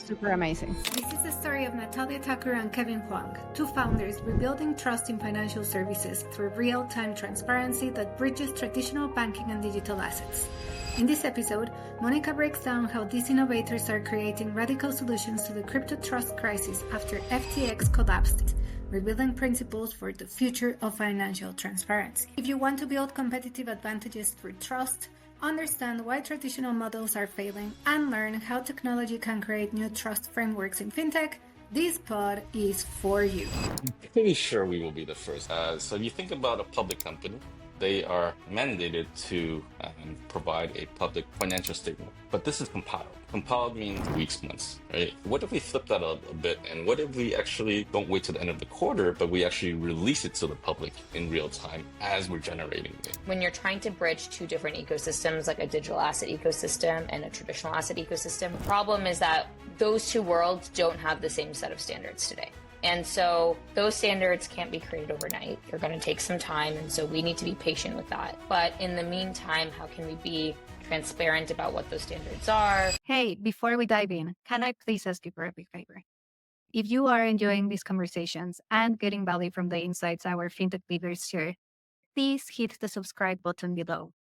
super amazing. This is the story of Natalya Thakur and Kevin Hoang, two founders rebuilding trust in financial services through real-time transparency that bridges traditional banking and digital assets. In this episode, Monica breaks down how these innovators are creating radical solutions to the crypto trust crisis after FTX collapsed, revealing principles for the future of financial transparency. If you want to build competitive advantages through trust, understand why traditional models are failing, and learn how technology can create new trust frameworks in fintech, this pod is for you. I'm pretty sure we will be the first. So if you think about a public company, they are mandated to provide a public financial statement. But this is compiled. Compiled means weeks, months, right? What if we flip that a bit? And what if we actually don't wait to the end of the quarter, but we actually release it to the public in real time as we're generating it? When you're trying to bridge two different ecosystems, like a digital asset ecosystem and a traditional asset ecosystem, the problem is that those two worlds don't have the same set of standards today. And so those standards can't be created overnight. They're going to take some time. And so we need to be patient with that. But in the meantime, how can we be transparent about what those standards are? Hey, before we dive in, can I please ask you for a big favor? If you are enjoying these conversations and getting value from the insights our fintech leaders share, please hit the subscribe button below.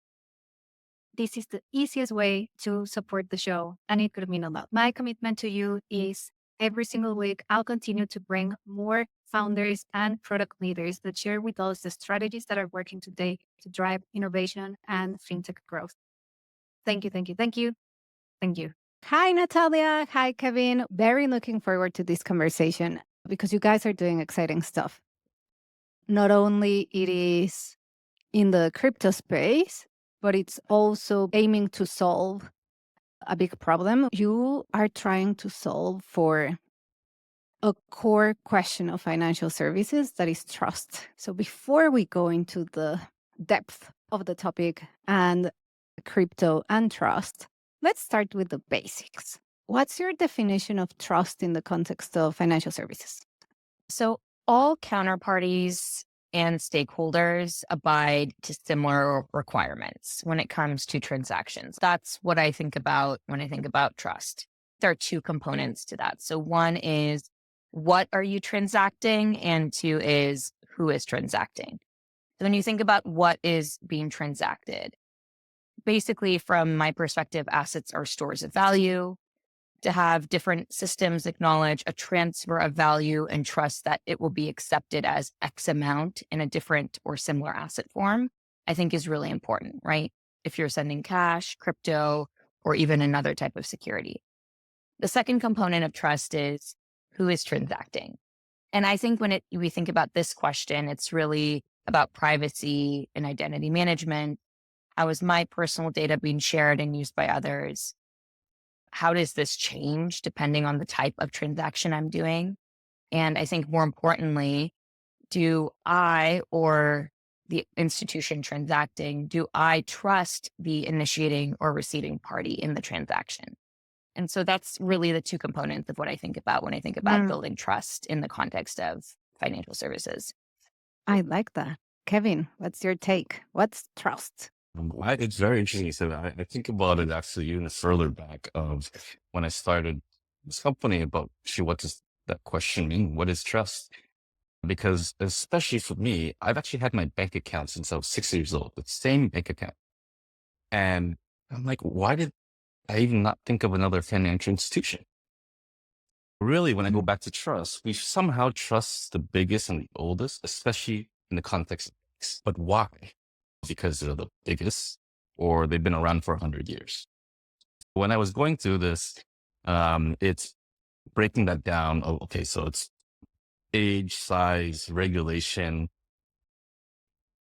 This is the easiest way to support the show, and it could mean a lot. My commitment to you is every single week, I'll continue to bring more founders and product leaders that share with us the strategies that are working today to drive innovation and fintech growth. Thank you, thank you, thank you, thank you. Hi, Natalia. Hi, Kevin. Very looking forward to this conversation because you guys are doing exciting stuff. Not only it is in the crypto space, but it's also aiming to solve a big problem. You are trying to solve for a core question of financial services that is trust. So before we go into the depth of the topic and crypto and trust, let's start with the basics. What's your definition of trust in the context of financial services? So all counterparties and stakeholders abide to similar requirements when it comes to transactions. That's what I think about when I think about trust. There are two components to that. So one is, what are you transacting? And two is, who is transacting? So when you think about what is being transacted, basically from my perspective, assets are stores of value. To have different systems acknowledge a transfer of value and trust that it will be accepted as X amount in a different or similar asset form, I think is really important, right? If you're sending cash, crypto, or even another type of security. The second component of trust is, who is transacting? And I think when we think about this question, it's really about privacy and identity management. How is my personal data being shared and used by others? How does this change depending on the type of transaction I'm doing? And I think more importantly, do I or the institution transacting, do I trust the initiating or receiving party in the transaction? And so that's really the two components of what I think about when I think about building trust in the context of financial services. I like that. Kevin, what's your take? What's trust? It's very interesting. So I think about it actually even further back of when I started this company about what does that question mean? What is trust? Because especially for me, I've actually had my bank account since I was 6 years old, the same bank account. And I'm like, why did I even not think of another financial institution? Really, when I go back to trust, we somehow trust the biggest and the oldest, especially in the context of banks. But why? Because they're the biggest or they've been around for 100 years. When I was going through this, it's breaking that down. Oh, okay, so it's age, size, regulation.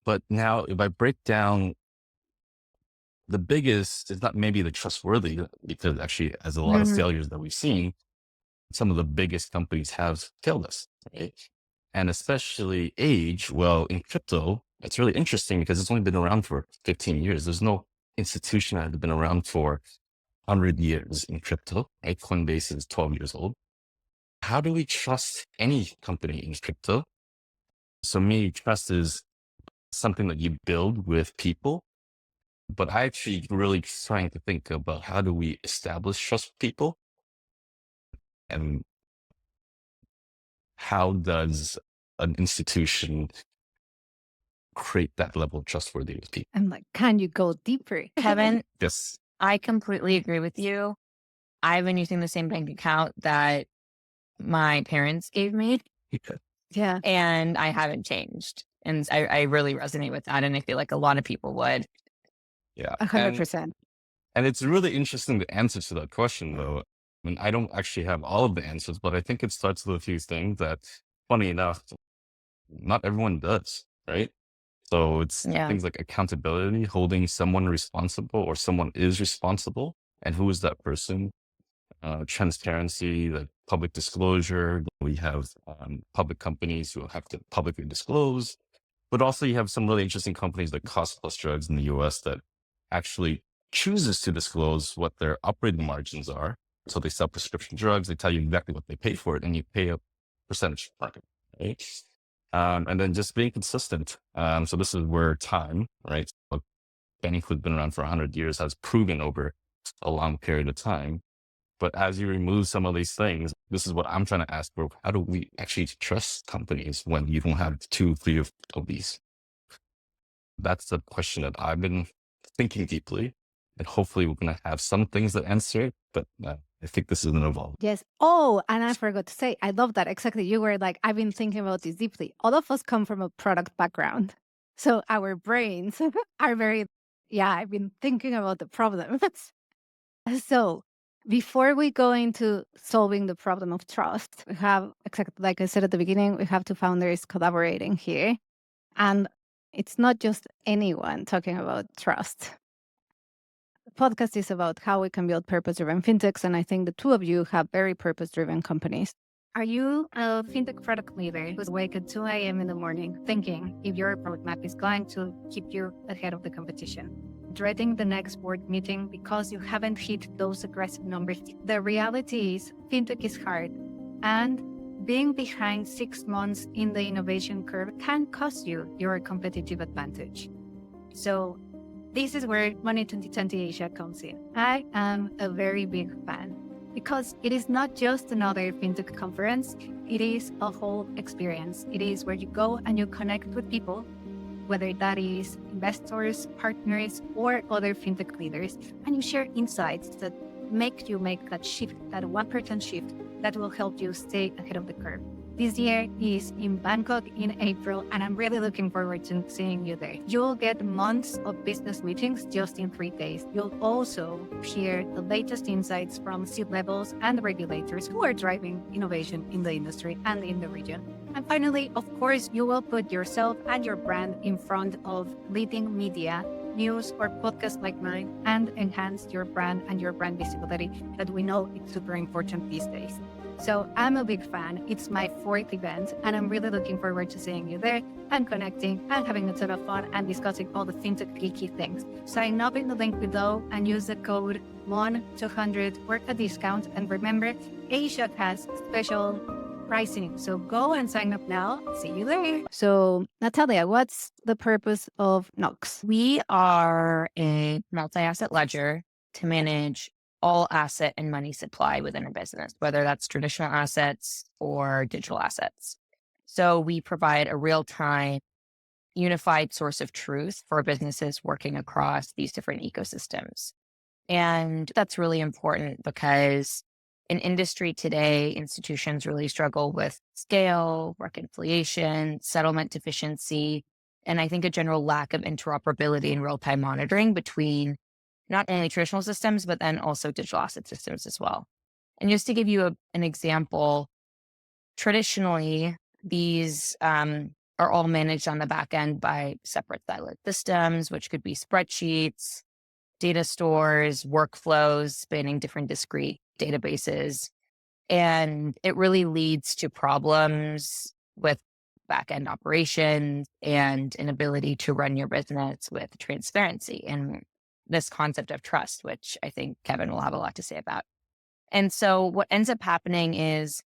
But now if I break down the biggest, it's not maybe the trustworthy, because actually as a lot of failures that we've seen, some of the biggest companies have failed us, right? And especially age, well, in crypto, it's really interesting because it's only been around for 15 years. There's no institution that has been around for 100 years in crypto, right? Coinbase is 12 years old. How do we trust any company in crypto? So me, trust is something that you build with people, but I actually really trying to think about how do we establish trust with people? And how does an institution create that level of trustworthiness with people? I'm like, can you go deeper? Kevin, Yes. I completely agree with you. I've been using the same bank account that my parents gave me, Yeah. and I haven't changed. And I really resonate with that. And I feel like a lot of people would. Yeah. 100%. And it's really interesting the answer to that question, though. I mean, I don't actually have all of the answers, but I think it starts with a few things that, funny enough, not everyone does, right? So it's Yeah. things like accountability, holding someone responsible or someone is responsible. And who is that person? Transparency, the public disclosure. We have public companies who have to publicly disclose, but also you have some really interesting companies like Cost Plus Drugs in the US that actually chooses to disclose what their operating margins are. So they sell prescription drugs, they tell you exactly what they pay for it, and you pay a percentage market, right? And then just being consistent. So this is where time, right? So banking food's been around for 100 years, has proven over a long period of time. But as you remove some of these things, this is what I'm trying to ask for. How do we actually trust companies when you don't have 2, 3 of these? That's the question that I've been thinking deeply. And hopefully we're going to have some things that answer it. But I think this is an evolve. Yes. Oh, and I forgot to say, I love that. Exactly. You were like, I've been thinking about this deeply. All of us come from a product background. So our brains are very, I've been thinking about the problems. So before we go into solving the problem of trust, we have, exactly like I said at the beginning, we have two founders collaborating here. And it's not just anyone talking about trust. The podcast is about how we can build purpose-driven fintechs, and I think the two of you have very purpose-driven companies. Are you a fintech product leader who's awake at 2 a.m. in the morning thinking if your roadmap is going to keep you ahead of the competition? Dreading the next board meeting because you haven't hit those aggressive numbers? The reality is fintech is hard, and being behind 6 months in the innovation curve can cost you your competitive advantage. So this is where Money 2020 Asia comes in. I am a very big fan because it is not just another fintech conference. It is a whole experience. It is where you go and you connect with people, whether that is investors, partners, or other fintech leaders, and you share insights that make you make that shift, that 1% shift that will help you stay ahead of the curve. This year is in Bangkok in April, and I'm really looking forward to seeing you there. You'll get months of business meetings just in 3 days. You'll also hear the latest insights from C-levels and regulators who are driving innovation in the industry and in the region. And finally, of course, you will put yourself and your brand in front of leading media, news, or podcasts like mine, and enhance your brand and your brand visibility that we know it's super important these days. So I'm a big fan. It's my 4th event, and I'm really looking forward to seeing you there and connecting and having a ton of fun and discussing all the fintech geeky things. Sign up in the link below and use the code MON200 for a discount. And remember, Asia has special pricing. So go and sign up now. See you there. So Natalya, what's the purpose of Knox? We are a multi-asset ledger to manage all asset and money supply within a business, whether that's traditional assets or digital assets. So we provide a real-time unified source of truth for businesses working across these different ecosystems. And that's really important because in industry today, institutions really struggle with scale, reconciliation, settlement deficiency, and I think a general lack of interoperability and real-time monitoring between not only traditional systems, but then also digital asset systems as well. And just to give you an example, traditionally, these are all managed on the back end by separate siloed systems, which could be spreadsheets, data stores, workflows spanning different discrete databases. And it really leads to problems with back-end operations and an ability to run your business with transparency and this concept of trust, which I think Kevin will have a lot to say about. And so what ends up happening is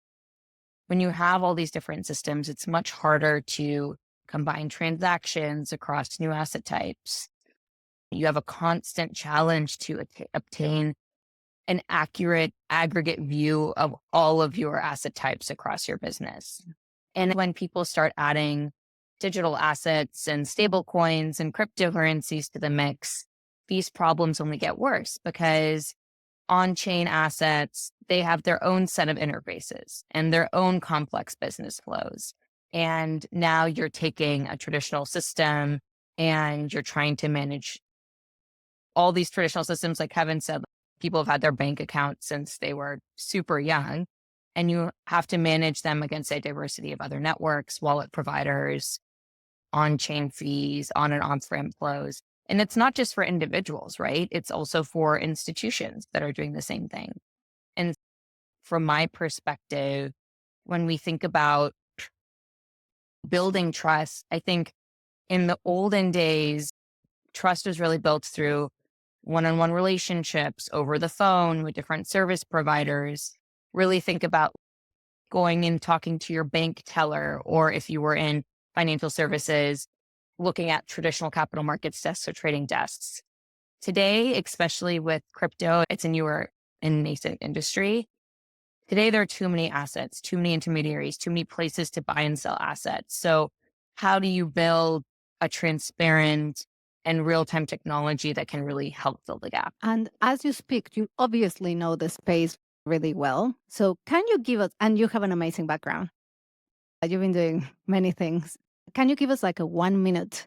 when you have all these different systems, it's much harder to combine transactions across new asset types. You have a constant challenge to obtain an accurate aggregate view of all of your asset types across your business. And when people start adding digital assets and stable coins and cryptocurrencies to the mix, these problems only get worse because on-chain assets, they have their own set of interfaces and their own complex business flows. And now you're taking a traditional system and you're trying to manage all these traditional systems. Like Kevin said, people have had their bank accounts since they were super young, and you have to manage them against a diversity of other networks, wallet providers, on-chain fees, on and off-ramp flows. And it's not just for individuals, right? It's also for institutions that are doing the same thing. And from my perspective, when we think about building trust, I think in the olden days, trust was really built through one-on-one relationships over the phone with different service providers. Really think about going and talking to your bank teller, or if you were in financial services, looking at traditional capital markets desks or trading desks. Today, especially with crypto, it's a newer and nascent industry. Today, there are too many assets, too many intermediaries, too many places to buy and sell assets. So how do you build a transparent and real-time technology that can really help fill the gap? And as you speak, you obviously know the space really well. So can you give us, and you have an amazing background, you've been doing many things. Can you give us like a 1-minute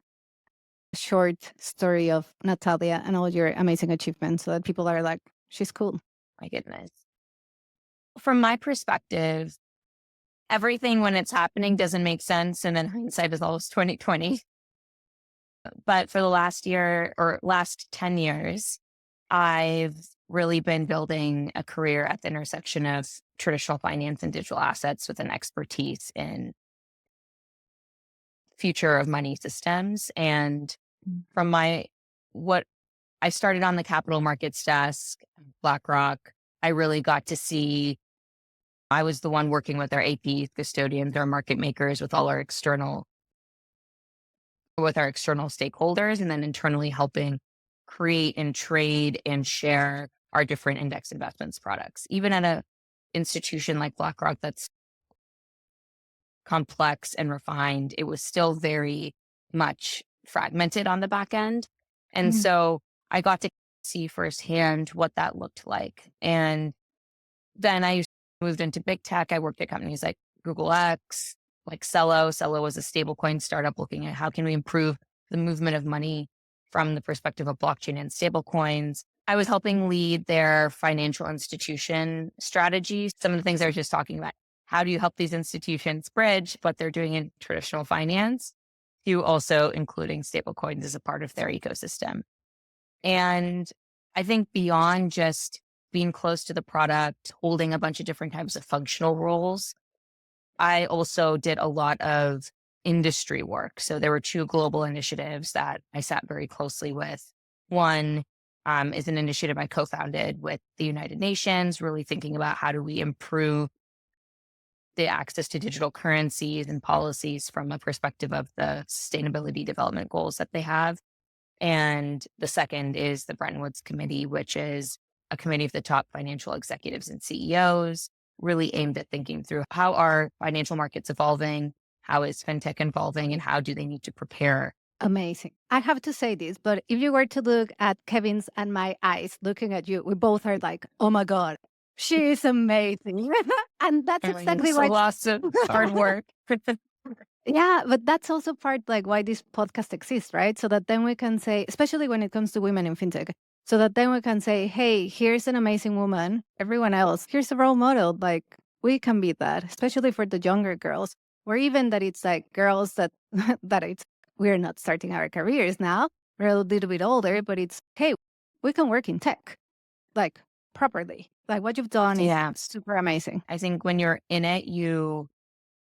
short story of Natalya and all your amazing achievements so that people are like, she's cool? My goodness. From my perspective, everything when it's happening doesn't make sense. And then hindsight is always 2020. But for the last year or last 10 years, I've really been building a career at the intersection of traditional finance and digital assets with an expertise in future of money systems. And from what I started on the capital markets desk, BlackRock, I really got to see, I was the one working with our AP custodians, our market makers, with our external stakeholders, and then internally helping create and trade and share our different index investments products. Even at an institution like BlackRock that's complex and refined, it was still very much fragmented on the back end. And so I got to see firsthand what that looked like. And then I moved into big tech. I worked at companies like Google X, like Cello. Cello was a stablecoin startup looking at how can we improve the movement of money from the perspective of blockchain and stablecoins. I was helping lead their financial institution strategy. Some of the things I was just talking about. How do you help these institutions bridge what they're doing in traditional finance to also including stablecoins as a part of their ecosystem? And I think beyond just being close to the product, holding a bunch of different types of functional roles, I also did a lot of industry work. So there were 2 global initiatives that I sat very closely with. One is an initiative I co-founded with the United Nations, really thinking about how do we improve the access to digital currencies and policies from a perspective of the sustainability development goals that they have. And the second is the Bretton Woods Committee, which is a committee of the top financial executives and CEOs, really aimed at thinking through how are financial markets evolving, how is fintech evolving, and how do they need to prepare. Amazing. I have to say this, but if you were to look at Kevin's and my eyes looking at you, we both are like, oh my God, she is amazing. And that's exactly why. Lots of hard work. Yeah, but that's also part like why this podcast exists, right? So that then we can say, especially when it comes to women in fintech, so that then we can say, hey, here's an amazing woman. Everyone else, here's a role model. Like we can be that, especially for the younger girls, or even that it's like girls that we're not starting our careers now. We're a little bit older, but it's, hey, we can work in tech, like properly. Like what you've done is super amazing. I think when you're in it, you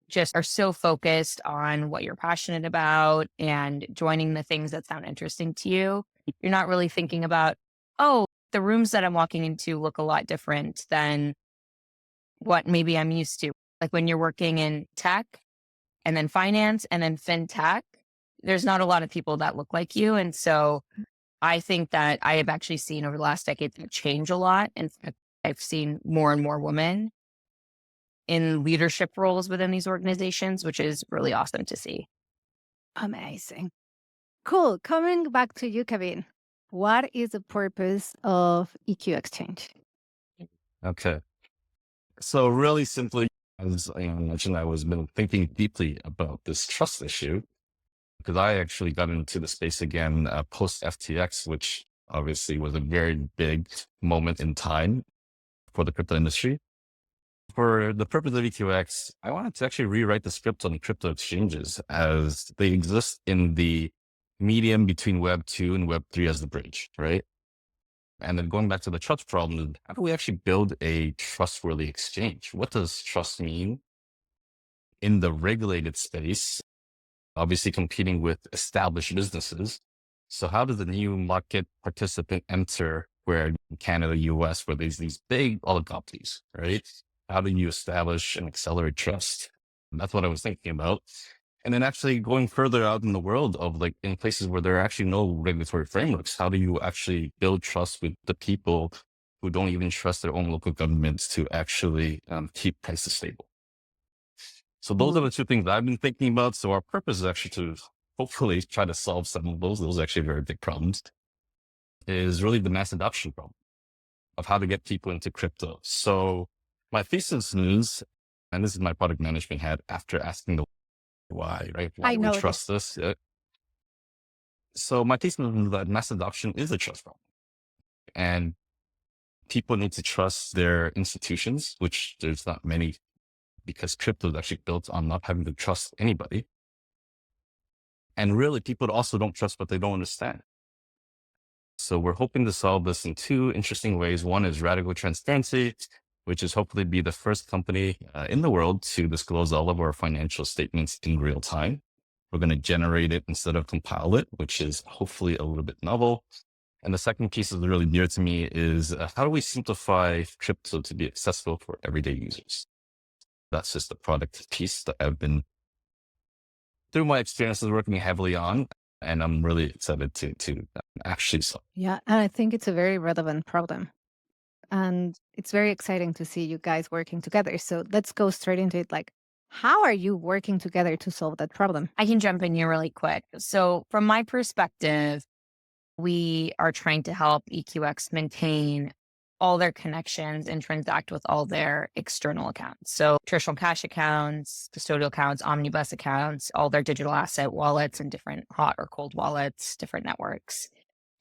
just are so focused on what you're passionate about and joining the things that sound interesting to you. You're not really thinking about, oh, the rooms that I'm walking into look a lot different than what maybe I'm used to. Like when you're working in tech and then finance and then fintech, there's not a lot of people that look like you. And so I think that I have actually seen over the last decade that change a lot. In fact, I've seen more and more women in leadership roles within these organizations, which is really awesome to see. Amazing. Cool. Coming back to you, Kevin. What is the purpose of EQ Exchange? Okay. So really simply, as I mentioned, I was been thinking deeply about this trust issue because I actually got into the space again post FTX, which obviously was a very big moment in time for the crypto industry. For the purpose of EQX, I wanted to actually rewrite the script on crypto exchanges as they exist in the medium between Web 2 and Web 3 as the bridge, right? And then going back to the trust problem, how do we actually build a trustworthy exchange? What does trust mean in the regulated space? Obviously competing with established businesses. So how does a new market participant enter where in Canada, US, where there's these big oligopolies, right? How do you establish and accelerate trust? And that's what I was thinking about. And then actually going further out in the world of like in places where there are actually no regulatory frameworks, how do you actually build trust with the people who don't even trust their own local governments to actually keep prices stable? So those are the two things I've been thinking about. So our purpose is actually to hopefully try to solve some of those. Those are actually very big problems. Is really the mass adoption problem of how to get people into crypto. So my thesis is, and this is my product management hat after asking the why, right? Why I do we know trust this? So my thesis is that mass adoption is a trust problem. And people need to trust their institutions, which there's not many because crypto is actually built on not having to trust anybody. And really, people also don't trust what they don't understand. So we're hoping to solve this in two interesting ways. One is radical transparency, which is hopefully be the first company in the world to disclose all of our financial statements in real time. We're going to generate it instead of compile it, which is hopefully a little bit novel. And the second piece is really dear to me is how do we simplify crypto to be accessible for everyday users? That's just the product piece that I've been, through my experiences, working heavily on. And I'm really excited to actually solve. Yeah, and I think it's a very relevant problem. And it's very exciting to see you guys working together. So let's go straight into it. Like, how are you working together to solve that problem? I can jump in here really quick. So from my perspective, we are trying to help EQX maintain all their connections and transact with all their external accounts. So traditional cash accounts, custodial accounts, omnibus accounts, all their digital asset wallets and different hot or cold wallets, different networks.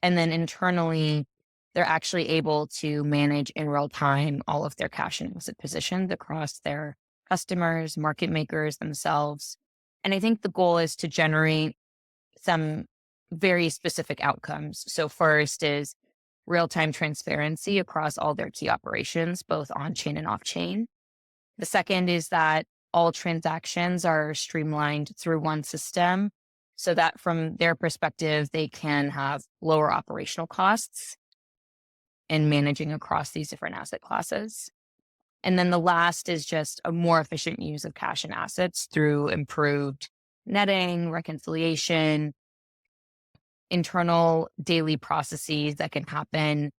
And then internally, they're actually able to manage in real time all of their cash and asset positions across their customers, market makers themselves. And I think the goal is to generate some very specific outcomes. So first is real-time transparency across all their key operations, both on-chain and off-chain. The second is that all transactions are streamlined through one system so that from their perspective, they can have lower operational costs in managing across these different asset classes. And then the last is just a more efficient use of cash and assets through improved netting, reconciliation, internal daily processes that can happen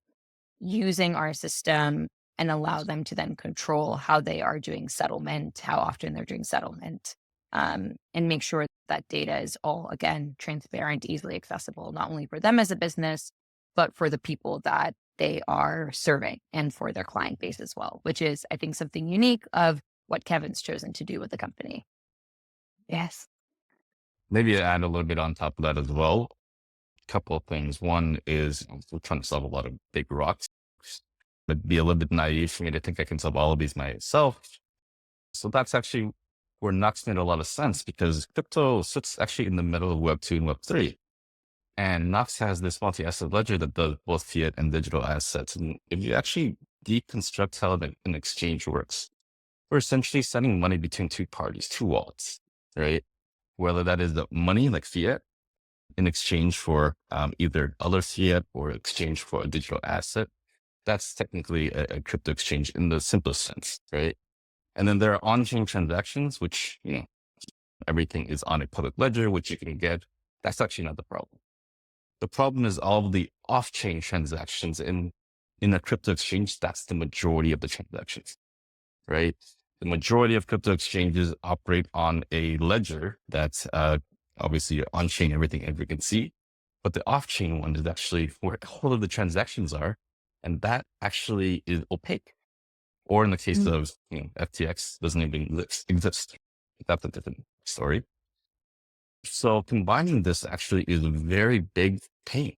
using our system and allow them to then control how they are doing settlement, how often they're doing settlement, and make sure that data is all, again, transparent, easily accessible, not only for them as a business, but for the people that they are serving and for their client base as well, which is, I think, something unique of what Kevin's chosen to do with the company. Yes. Maybe add a little bit on top of that as well. Couple of things. One is we're trying to solve a lot of big rocks. It'd be a little bit naive for me to think I can solve all of these myself. So that's actually where Knox made a lot of sense because crypto sits actually in the middle of Web 2 and Web 3. And Knox has this multi-asset ledger that does both fiat and digital assets. And if you actually deconstruct how an exchange works, we're essentially sending money between two parties, two wallets, right? Whether that is the money like fiat in exchange for either other fiat or exchange for a digital asset. That's technically a crypto exchange in the simplest sense, right? And then there are on-chain transactions, which, everything is on a public ledger, which you can get. That's actually not the problem. The problem is all of the off-chain transactions in a crypto exchange. That's the majority of the transactions, right? The majority of crypto exchanges operate on a ledger that's obviously on-chain, everything everyone can see. But the off-chain one is actually where all of the transactions are. And that actually is opaque. Or in the case of FTX, doesn't even exist. That's a different story. So combining this actually is a very big pain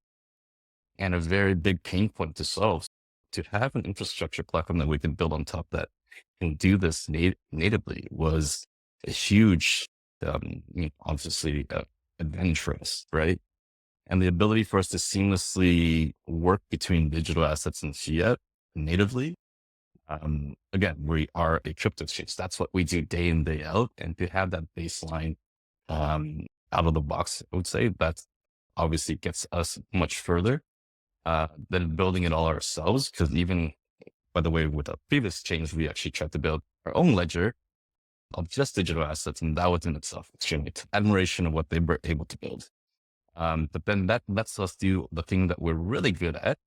and a very big pain point to solve. To have an infrastructure platform that we can build on top that can do this natively was a huge, obviously, advantage for us, right? And the ability for us to seamlessly work between digital assets and fiat natively. Again, we are a crypto exchange. That's what we do day in, day out. And to have that baseline out of the box, I would say that obviously gets us much further than building it all ourselves. Because even, by the way, with our previous change, we actually tried to build our own ledger of just digital assets. And that was in itself extremely admiration of what they were able to build. But then that lets us do the thing that we're really good at,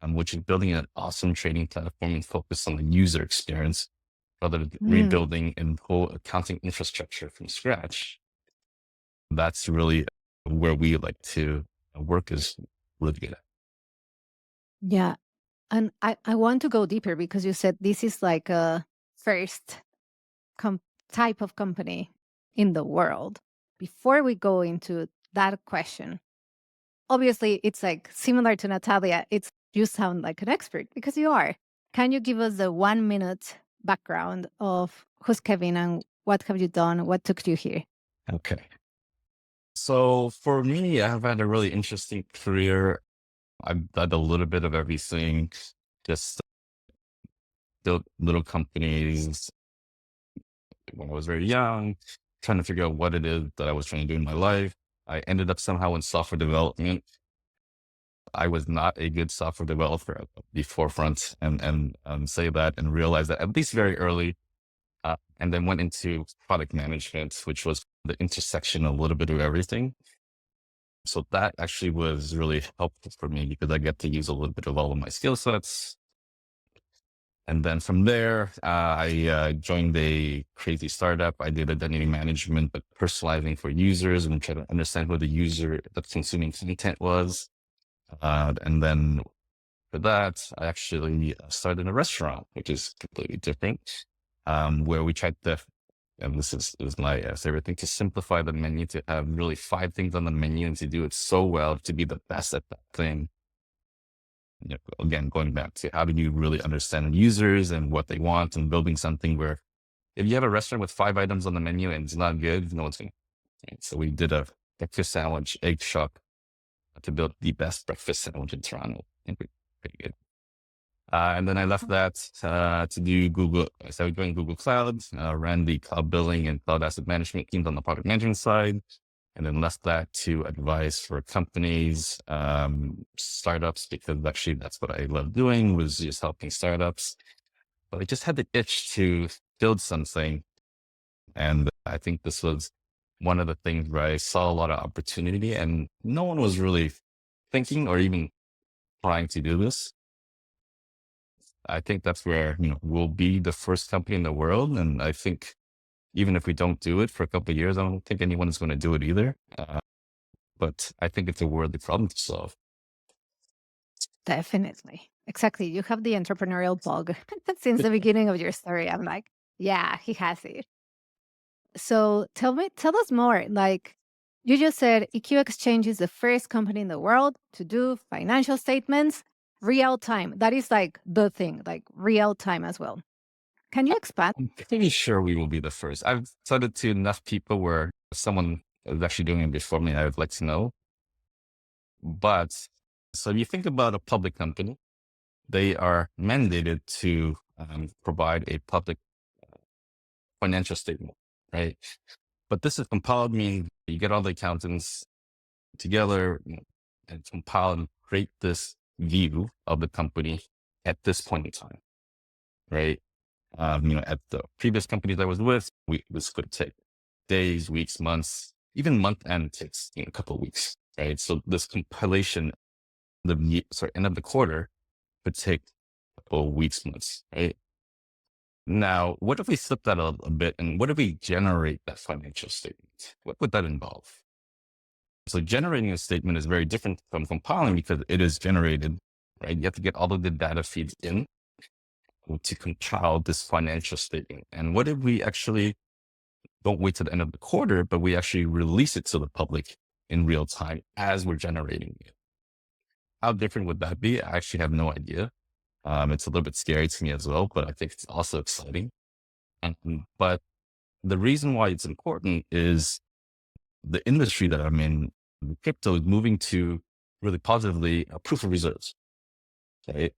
which is building an awesome trading platform and focus on the user experience rather than rebuilding a whole accounting infrastructure from scratch. That's really where we like to work, is really good at. Yeah. And I want to go deeper because you said this is like a first type of company in the world. Before we go into that question, obviously it's like similar to Natalya. You sound like an expert because you are. Can you give us the 1 minute background of who's Kevin and what have you done? What took you here? Okay. So for me, I've had a really interesting career. I've done a little bit of everything, just built little companies when I was very young, trying to figure out what it is that I was trying to do in my life. I ended up somehow in software development. I was not a good software developer at the forefront and say that and realize that at least very early. And then went into product management, which was the intersection a little bit of everything. So that actually was really helpful for me because I get to use a little bit of all of my skill sets. And then from there, I joined a crazy startup. I did identity management, but personalizing for users and trying to understand who the user that's consuming content was. And then for that, I actually started a restaurant, which is completely different, where we tried to, and this is my favorite thing, to simplify the menu, to have really 5 things on the menu and to do it so well, to be the best at that thing. Again, going back to how do you really understand users and what they want, and building something where if you have a restaurant with 5 items on the menu and it's not good, no one's going to. So we did a breakfast sandwich, egg shop to build the best breakfast sandwich in Toronto. I think pretty good. And then I left that to do Google. I started doing Google Cloud, ran the cloud billing and cloud asset management teams on the product management side, and then left that to advise for companies, startups, because actually that's what I love doing, was just helping startups. But I just had the itch to build something. And I think this was one of the things where I saw a lot of opportunity and no one was really thinking or even trying to do this. I think that's where, we'll be the first company in the world. And I think even if we don't do it for a couple of years, I don't think anyone is going to do it either. But I think it's a worthy problem to solve. Definitely. Exactly. You have the entrepreneurial bug since the beginning of your story. I'm like, yeah, he has it. So tell us more. Like you just said, EQX is the first company in the world to do financial statements real time. That is like the thing, like real time as well. Can you expand? I'm pretty sure we will be the first. I've said it to enough people where someone is actually doing it before me, I would like to know. But so if you think about a public company, they are mandated to provide a public financial statement, right? But this is compiled, meaning you get all the accountants together and compile and create this view of the company at this point in time, right? At the previous companies I was with, this could take days, weeks, months, even month end takes a couple of weeks, right? So this compilation, end of the quarter could take a couple of weeks, months, right? Now, what if we flip that a bit and what if we generate that financial statement? What would that involve? So generating a statement is very different from compiling because it is generated, right? You have to get all of the data feeds in to compile this financial statement. And what if we actually don't wait to the end of the quarter, but we actually release it to the public in real time as we're generating it? How different would that be? I actually have no idea. It's a little bit scary to me as well, but I think it's also exciting. But the reason why it's important is the industry that I'm in, crypto, is moving to really positively a proof of reserves. Okay?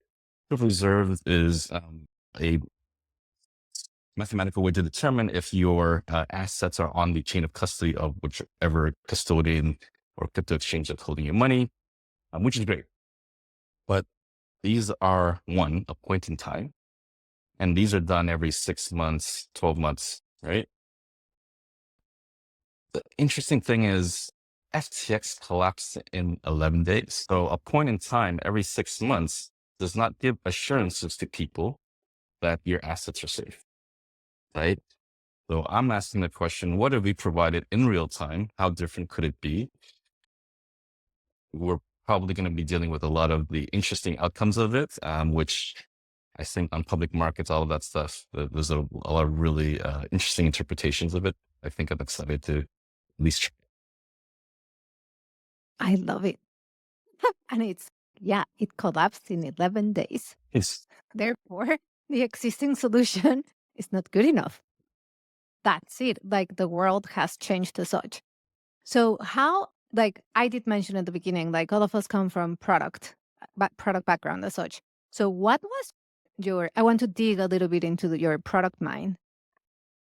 Proof of reserves is a mathematical way to determine if your assets are on the chain of custody of whichever custodian or crypto exchange that's holding your money, which is great. But these are a point in time, and these are done every 6 months, 12 months, right? The interesting thing is FTX collapsed in 11 days. So a point in time every 6 months does not give assurances to people that your assets are safe, right? So I'm asking the question, what have we provided in real time? How different could it be? We're probably going to be dealing with a lot of the interesting outcomes of it, which I think on public markets, all of that stuff, there's a lot of really interesting interpretations of it. I think I'm excited to at least try. I love it. And it collapsed in 11 days. Yes. Therefore, the existing solution is not good enough. That's it. Like the world has changed as such. So how, like I did mention at the beginning, like all of us come from product background as such. So what was I want to dig a little bit into your product mind.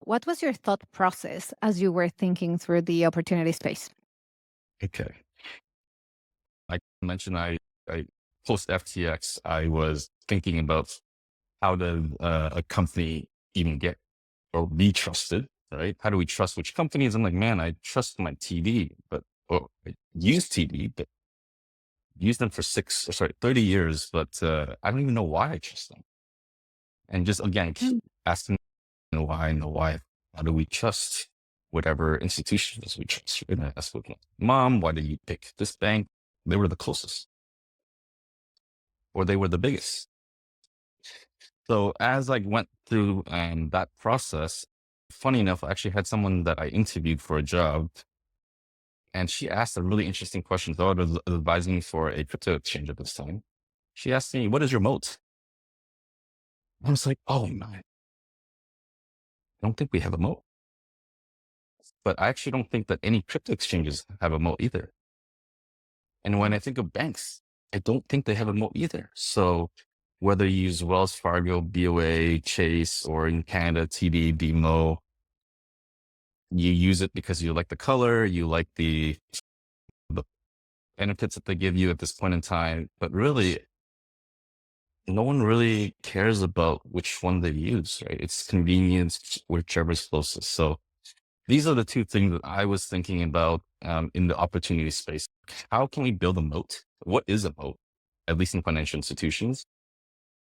What was your thought process as you were thinking through the opportunity space? Okay. Like I mentioned, I post FTX, I was thinking about how does a company even get or be trusted, right? How do we trust which companies? I'm like, man, I trust my TD, I use TD, but use them for 30 years, but I don't even know why I trust them. And just again, keep asking why. How do we trust whatever institutions we trust? And I asked with my mom, why did you pick this bank? They were the closest, or they were the biggest. So as I went through that process, funny enough, I actually had someone that I interviewed for a job, and she asked a really interesting question. So I was advising me for a crypto exchange at this time. She asked me, what is your moat? I was like, oh my, I don't think we have a moat. But I actually don't think that any crypto exchanges have a moat either. And when I think of banks, I don't think they have a moat either. So whether you use Wells Fargo, BOA, Chase, or in Canada, TD, BMO, you use it because you like the color, you like the benefits that they give you at this point in time. But really, no one really cares about which one they use, right? It's convenience, whichever's closest. So these are the two things that I was thinking about in the opportunity space. How can we build a moat? What is a moat, at least in financial institutions?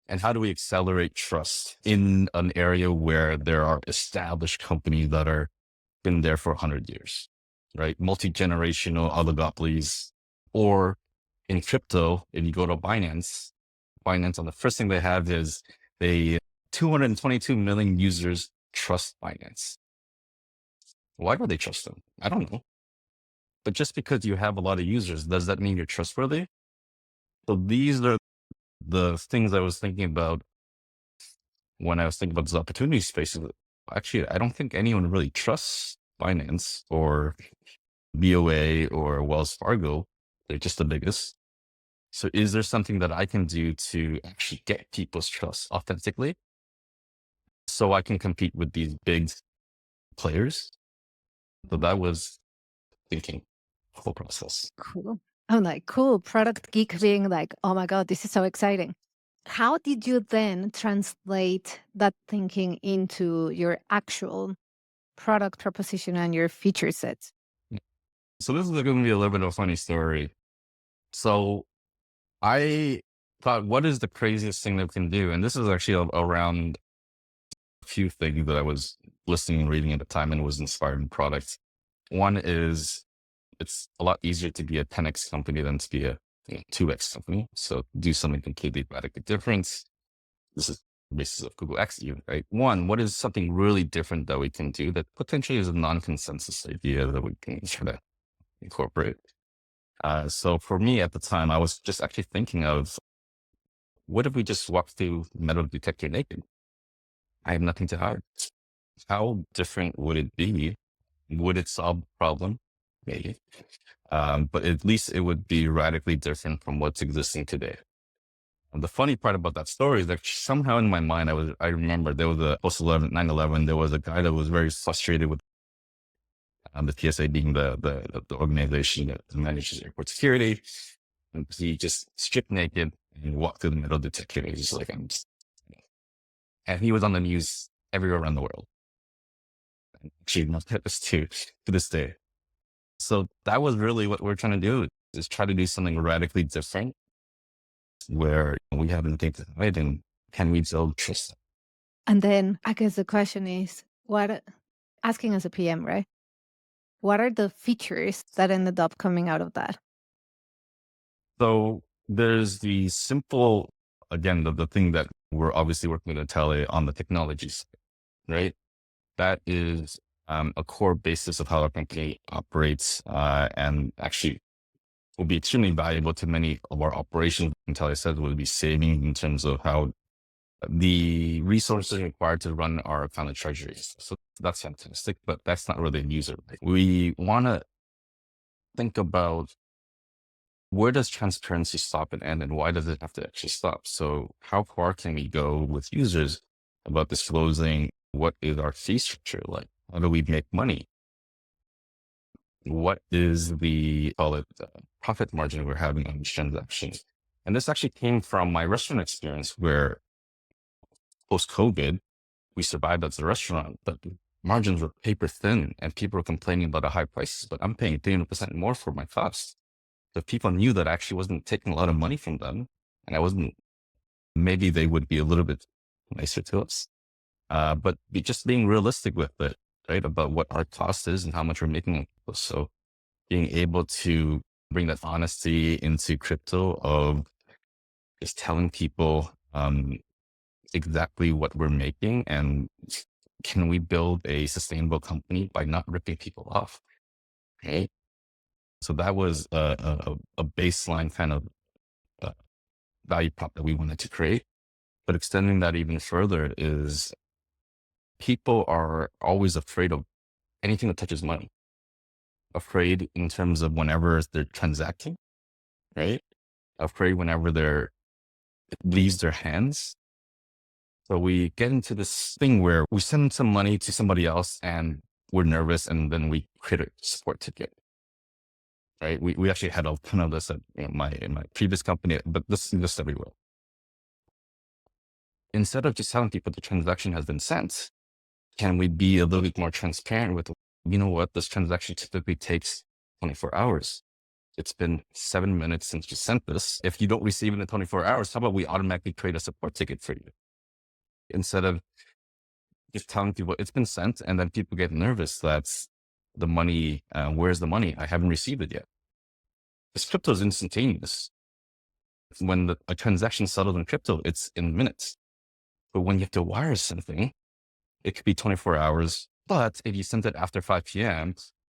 And how do we accelerate trust in an area where there are established companies that are been there for 100 years, right? Multi-generational oligopolies. Or in crypto, if you go to Binance, on the first thing they have is 222 million users trust Binance. Why do they trust them? I don't know. But just because you have a lot of users, does that mean you're trustworthy? So these are the things I was thinking about when I was thinking about this opportunity space. Actually, I don't think anyone really trusts Binance or BOA or Wells Fargo. They're just the biggest. So is there something that I can do to actually get people's trust authentically so I can compete with these big players? So that was thinking whole process. Cool. I'm like, cool. Product geek being like, oh my God, this is so exciting. How did you then translate that thinking into your actual product proposition and your feature sets? So this is going to be a little bit of a funny story. So I thought, what is the craziest thing that we can do? And this is actually around a few things that I was listening and reading at the time and was inspired in products. One is it's a lot easier to be a 10x company than to be a 2x company. So do something completely radically different. This is the basis of Google X even, right? One, what is something really different that we can do that potentially is a non-consensus idea that we can try to incorporate? So for me at the time, I was just actually thinking of, what if we just walk through metal detector naked? I have nothing to hide. How different would it be? Would it solve the problem? Maybe. But at least it would be radically different from what's existing today. And the funny part about that story is that somehow in my mind, I remember there was a post 9/11, there was a guy that was very frustrated with the TSA being the organization that manages airport security. And he just stripped naked and walked through the metal detector. He's just like, and he was on the news everywhere around the world. And actually, not this to this day. So that was really what we're trying to do, is try to do something radically different where we have anything to hide, and can we build trust? And then I guess the question is, asking as a PM, right? What are the features that ended up coming out of that? So there's the simple, again, the thing that we're obviously working with Natalya on the technologies, right? That is a core basis of how our company operates, and actually will be extremely valuable to many of our operations. Natalya said will be saving in terms of how the resources required to run our kind of treasuries. So that's fantastic, but that's not really a user. Right? We want to think about, where does transparency stop and end, and why does it have to actually stop? So how far can we go with users about disclosing what is our fee structure like? How do we make money? What is the, call it, profit margin we're having on these transactions? And this actually came from my restaurant experience, where post-COVID, we survived as a restaurant, but the margins were paper thin and people were complaining about the high prices, but I'm paying 300% more for my costs. So people knew that I actually wasn't taking a lot of money from them, and I wasn't, maybe they would be a little bit nicer to us. But just being realistic with it, right? About what our cost is and how much we're making. So being able to bring that honesty into crypto of just telling people exactly what we're making, and can we build a sustainable company by not ripping people off? Okay. So that was a baseline kind of value prop that we wanted to create. But extending that even further is, people are always afraid of anything that touches money. Afraid in terms of whenever they're transacting, right? Afraid whenever it leaves their hands. So we get into this thing where we send some money to somebody else and we're nervous, and then we create a support ticket. Right? We actually had a ton of this at in my previous company, but this is just everywhere. Instead of just telling people the transaction has been sent, can we be a little bit more transparent with, what, this transaction typically takes 24 hours. It's been 7 minutes since you sent this. If you don't receive it in 24 hours, how about we automatically create a support ticket for you? Instead of just telling people it's been sent, and then people get nervous that the money, where's the money? I haven't received it yet. This crypto is instantaneous. When a transaction settled in crypto, it's in minutes. But when you have to wire something, it could be 24 hours. But if you sent it after 5 p.m.,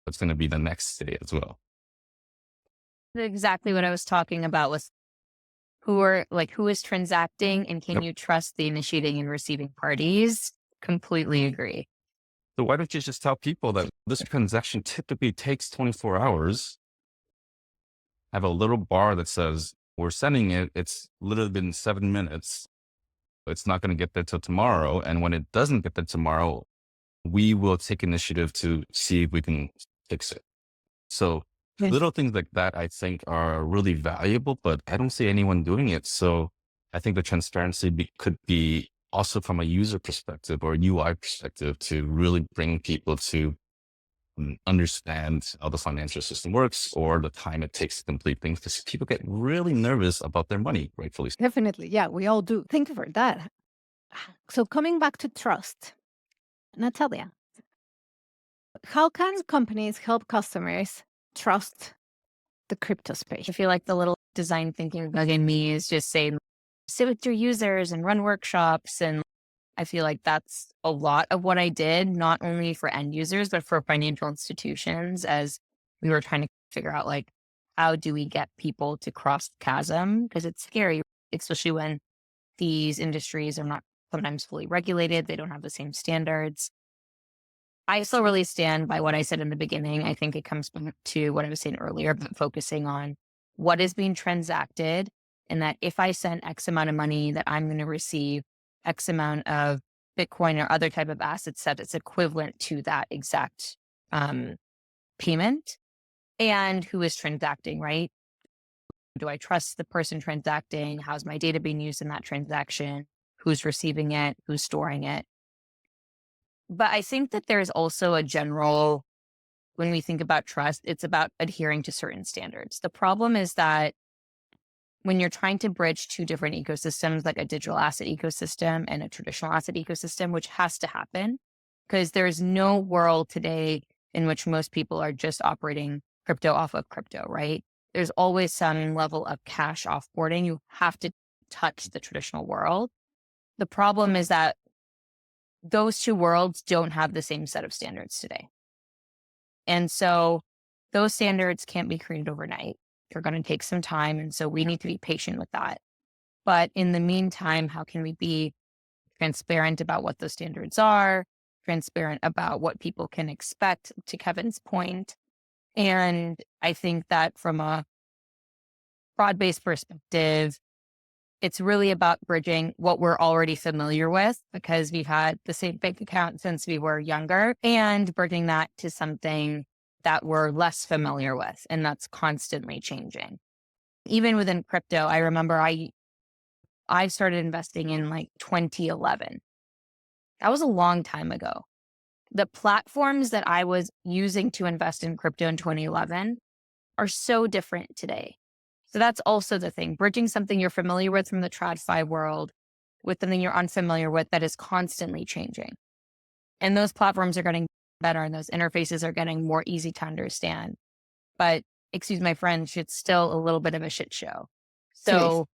it's going to be the next day as well. Exactly what I was talking about was who is transacting, and can you trust the initiating and receiving parties? Completely agree. So why don't you just tell people that this transaction typically takes 24 hours? Have a little bar that says, we're sending it. It's literally been 7 minutes. It's not going to get there till tomorrow. And when it doesn't get there tomorrow, we will take initiative to see if we can fix it. So little things like that, I think, are really valuable, but I don't see anyone doing it. So I think the transparency could be also from a user perspective or UI perspective to really bring people to understand how the financial system works or the time it takes to complete things, because people get really nervous about their money, rightfully so. Definitely. Yeah, we all do. Thank you for that. So coming back to trust, Natalia, how can companies help customers trust the crypto space? I feel like the little design thinking bug in me is just saying, sit with your users and run workshops. And I feel like that's a lot of what I did, not only for end users, but for financial institutions, as we were trying to figure out, like, how do we get people to cross the chasm? Because it's scary, especially when these industries are not sometimes fully regulated. They don't have the same standards. I still really stand by what I said in the beginning. I think it comes back to what I was saying earlier, but focusing on what is being transacted, and that if I send X amount of money, that I'm going to receive X amount of Bitcoin or other type of assets that it's equivalent to that exact payment, and who is transacting, right? Do I trust the person transacting? How's my data being used in that transaction? Who's receiving it? Who's storing it? But I think that there's also a general, when we think about trust, it's about adhering to certain standards. The problem is that when you're trying to bridge two different ecosystems, like a digital asset ecosystem and a traditional asset ecosystem, which has to happen, because there's no world today in which most people are just operating crypto off of crypto, right? There's always some level of cash offboarding. You have to touch the traditional world. The problem is that those two worlds don't have the same set of standards today. And so those standards can't be created overnight. They're going to take some time. And so we need to be patient with that. But in the meantime, how can we be transparent about what those standards are, transparent about what people can expect, to Kevin's point? And I think that from a broad-based perspective, it's really about bridging what we're already familiar with, because we've had the same bank account since we were younger, and bridging that to something that we're less familiar with, and that's constantly changing. Even within crypto, I remember I started investing in like 2011. That was a long time ago. The platforms that I was using to invest in crypto in 2011 are so different today. So that's also the thing, bridging something you're familiar with from the TradFi world with something you're unfamiliar with that is constantly changing. And those platforms are getting better, and those interfaces are getting more easy to understand. But excuse my French, it's still a little bit of a shit show. So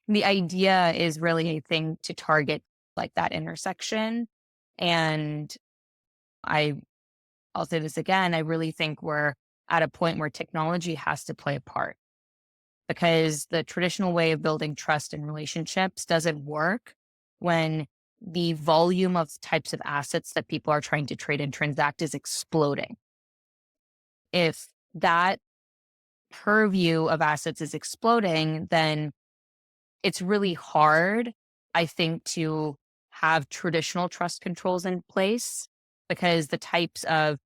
the idea is really a thing to target like that intersection. And I'll say this again, I really think we're at a point where technology has to play a part, because the traditional way of building trust and relationships doesn't work when the volume of types of assets that people are trying to trade and transact is exploding. If that purview of assets is exploding, then it's really hard, I think, to have traditional trust controls in place, because the types of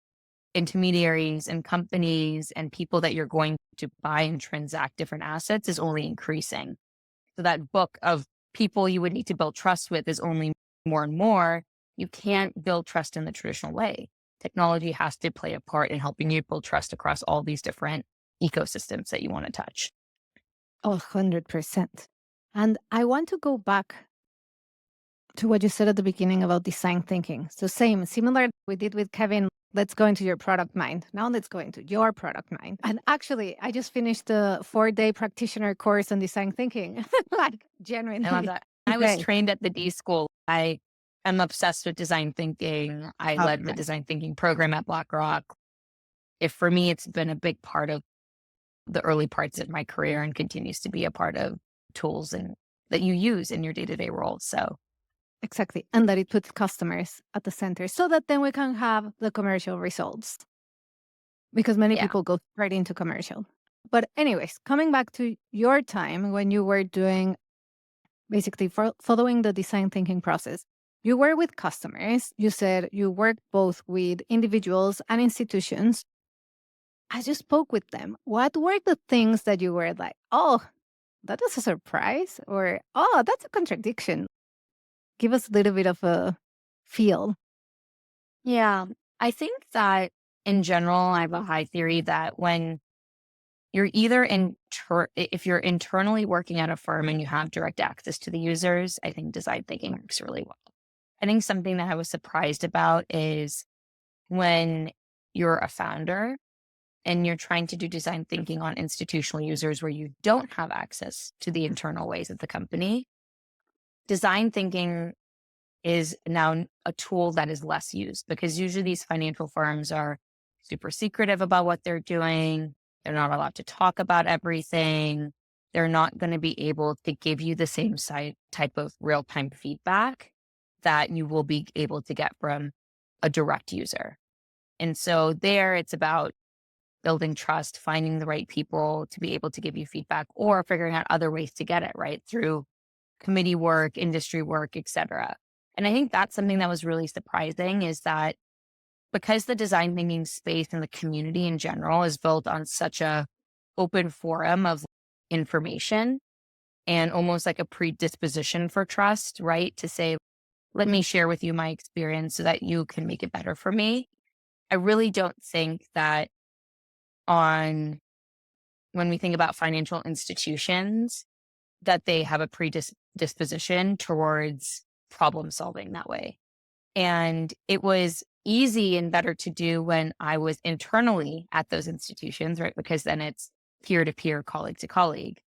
intermediaries and companies and people that you're going to buy and transact different assets is only increasing. So that book of people you would need to build trust with is only more and more. You can't build trust in the traditional way. Technology has to play a part in helping you build trust across all these different ecosystems that you want to touch. 100%. And I want to go back to what you said at the beginning about design thinking. So similar we did with Kevin. Let's go into your product mind. Now let's go into your product mind. And actually, I just finished the 4-day practitioner course on design thinking. Like, genuinely. I love that. I was trained at the D school. I am obsessed with design thinking. I led the design thinking program at BlackRock. For me, it's been a big part of the early parts of my career, and continues to be a part of tools and that you use in your day-to-day role. So exactly. And that it puts customers at the center, so that then we can have the commercial results, because many people go right into commercial. But anyways, coming back to your time when you were doing basically following the design thinking process, you were with customers. You said you worked both with individuals and institutions. As you spoke with them, what were the things that you were like, oh, that was a surprise, or oh, that's a contradiction? Give us a little bit of a feel. Yeah. I think that in general, I have a high theory that when you're if you're internally working at a firm and you have direct access to the users, I think design thinking works really well. I think something that I was surprised about is when you're a founder and you're trying to do design thinking on institutional users where you don't have access to the internal ways of the company, design thinking is now a tool that is less used because usually these financial firms are super secretive about what they're doing. They're not allowed to talk about everything. They're not going to be able to give you the same type of real-time feedback that you will be able to get from a direct user. And so there it's about building trust, finding the right people to be able to give you feedback or figuring out other ways to get it, right? Through committee work, industry work, et cetera. And I think that's something that was really surprising is that because the design thinking space and the community in general is built on such a open forum of information and almost like a predisposition for trust, right? To say, let me share with you my experience so that you can make it better for me. I really don't think that when we think about financial institutions, that they have a predisposition towards problem solving that way. And it was easy and better to do when I was internally at those institutions, right? Because then it's peer to peer, colleague to colleague.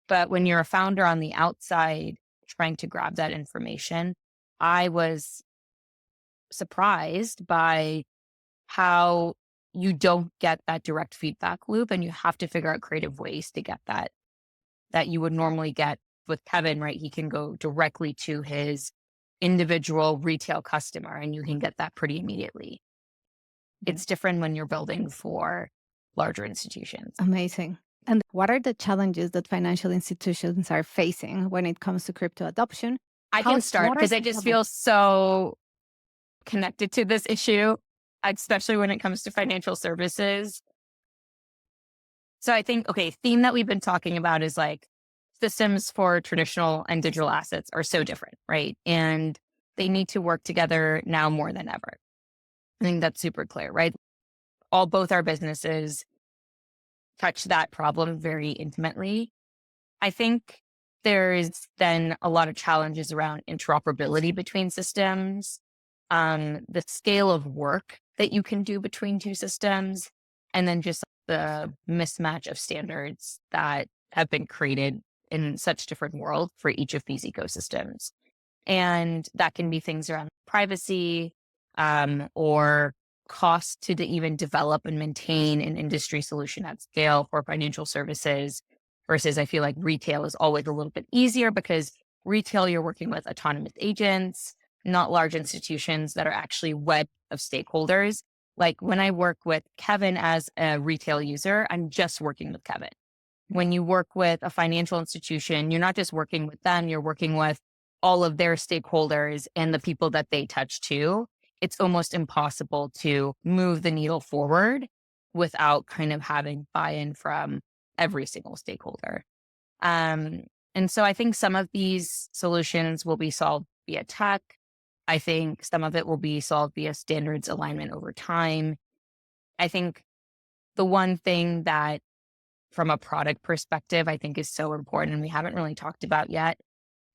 But when you're a founder on the outside trying to grab that information, I was surprised by how you don't get that direct feedback loop and you have to figure out creative ways to get that you would normally get with Kevin, right? He can go directly to his individual retail customer and you can get that pretty immediately. It's different when you're building for larger institutions. Amazing. And what are the challenges that financial institutions are facing when it comes to crypto adoption? I can start because I just feel so connected to this issue, especially when it comes to financial services. So I think, theme that we've been talking about is like systems for traditional and digital assets are so different, right? And they need to work together now more than ever. I think that's super clear, right? Both our businesses touch that problem very intimately. I think there is then a lot of challenges around interoperability between systems, the scale of work that you can do between two systems, and then just the mismatch of standards that have been created in such different worlds for each of these ecosystems. And that can be things around privacy, or cost to even develop and maintain an industry solution at scale for financial services versus I feel like retail is always a little bit easier because retail, you're working with autonomous agents, not large institutions that are actually web of stakeholders. Like when I work with Kevin as a retail user, I'm just working with Kevin. When you work with a financial institution, you're not just working with them, you're working with all of their stakeholders and the people that they touch too. It's almost impossible to move the needle forward without kind of having buy-in from every single stakeholder. And so I think some of these solutions will be solved via tech. I think some of it will be solved via standards alignment over time. I think the one thing that from a product perspective, I think is so important and we haven't really talked about yet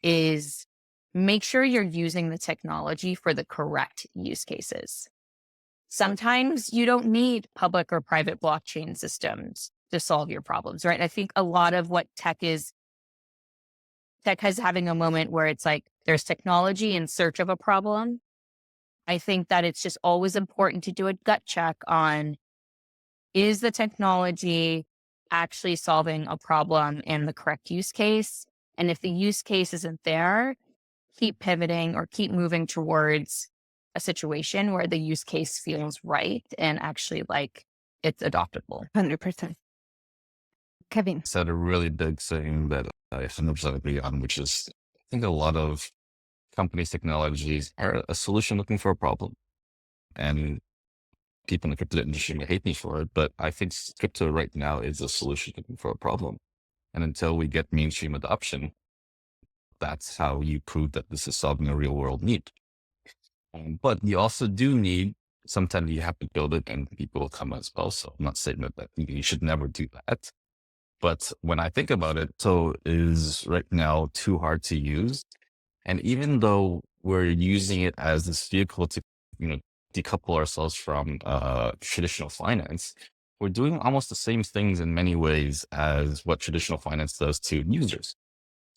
is make sure you're using the technology for the correct use cases. Sometimes you don't need public or private blockchain systems to solve your problems, right? I think a lot of what tech is having a moment where it's like there's technology in search of a problem. I think that it's just always important to do a gut check on, is the technology actually solving a problem in the correct use case? And if the use case isn't there, keep pivoting or keep moving towards a situation where the use case feels right and actually like it's adoptable. 100%. Kevin. Said a really big thing that I 100% agree on, which is I think a lot of companies' technologies are a solution looking for a problem. And people in the crypto industry may hate me for it, but I think crypto right now is a solution looking for a problem. And until we get mainstream adoption, that's how you prove that this is solving a real world need. But you also do need sometimes you have to build it and people will come as well. So I'm not saying that you should never do that. But when I think about it, so is right now too hard to use. And even though we're using it as this vehicle to, decouple ourselves from traditional finance, we're doing almost the same things in many ways as what traditional finance does to users.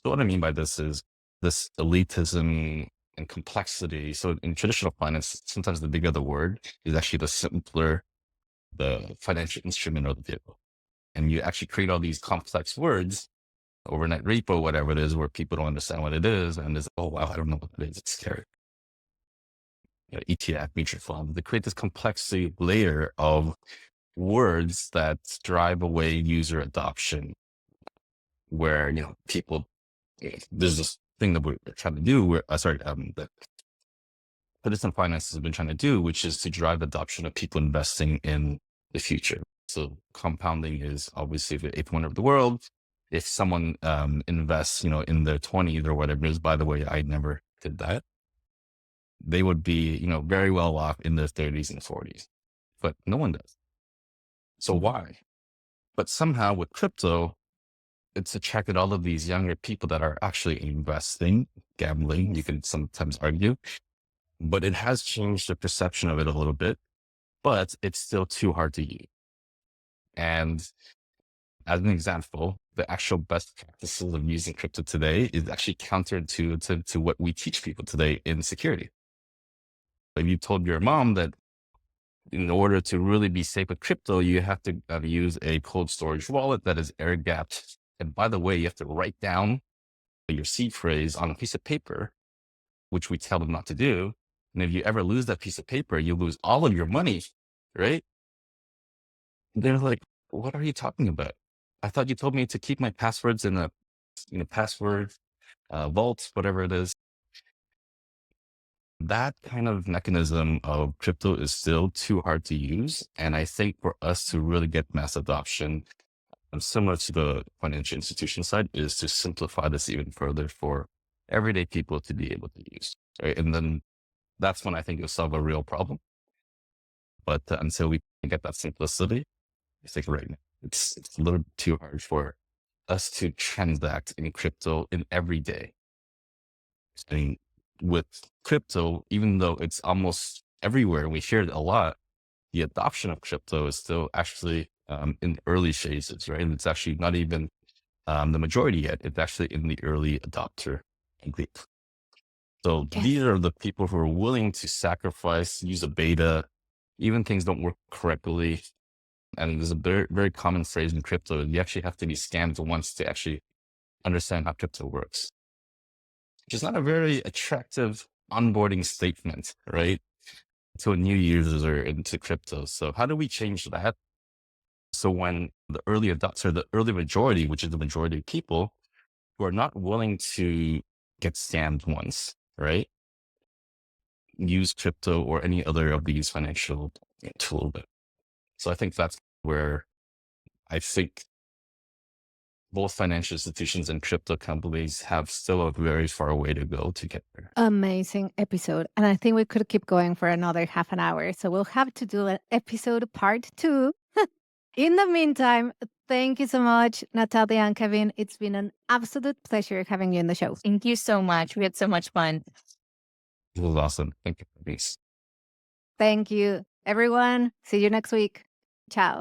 So what I mean by this is this elitism and complexity. So in traditional finance, sometimes the bigger the word is actually the simpler the financial instrument or the vehicle. And you actually create all these complex words, overnight repo, whatever it is, where people don't understand what it is. And it's, oh, wow, I don't know what it is. It's scary. ETF, mutual fund, they create this complexity layer of words that drive away user adoption, where, people, there's this thing that we're trying to do where, that traditional finance has been trying to do, which is to drive the adoption of people investing in the future. So compounding is obviously the eighth wonder of the world. If someone invests, in their 20s or whatever it is, by the way, I never did that. They would be, very well off in their 30s and 40s, but no one does. So why? But somehow with crypto, it's attracted all of these younger people that are actually investing, gambling, you can sometimes argue, but it has changed the perception of it a little bit, but it's still too hard to use. And as an example, the actual best practices of using crypto today is actually counterintuitive to what we teach people today in security. If you told your mom that in order to really be safe with crypto, you have to use a cold storage wallet that is air gapped. And by the way, you have to write down your seed phrase on a piece of paper, which we tell them not to do. And if you ever lose that piece of paper, you lose all of your money, right? They're like, what are you talking about? I thought you told me to keep my passwords in a password vault, whatever it is. That kind of mechanism of crypto is still too hard to use. And I think for us to really get mass adoption, similar to the financial institution side, is to simplify this even further for everyday people to be able to use. Right? And then that's when I think you'll solve a real problem. But until we get that simplicity, I think right now it's a little too hard for us to transact in crypto in every day. I mean, with crypto, even though it's almost everywhere, we hear it a lot, the adoption of crypto is still actually in early phases, right? And it's actually not even the majority yet. It's actually in the early adopter group. So these are the people who are willing to sacrifice, use a beta, even things don't work correctly. And there's a very, very common phrase in crypto. You actually have to be scammed once to actually understand how crypto works, which is not a very attractive onboarding statement, right? To new users are into crypto. So how do we change that? So when the early adopter, the early majority, which is the majority of people who are not willing to get scammed once, right? Use crypto or any other of these financial tools. So I think that's where I think both financial institutions and crypto companies have still a very far way to go to get there. Amazing episode. And I think we could keep going for another half an hour. So we'll have to do an episode part 2. In the meantime, thank you so much, Natalya and Kevin. It's been an absolute pleasure having you in the show. Thank you so much. We had so much fun. It was awesome. Thank you. Peace. Thank you, everyone. See you next week. Ciao.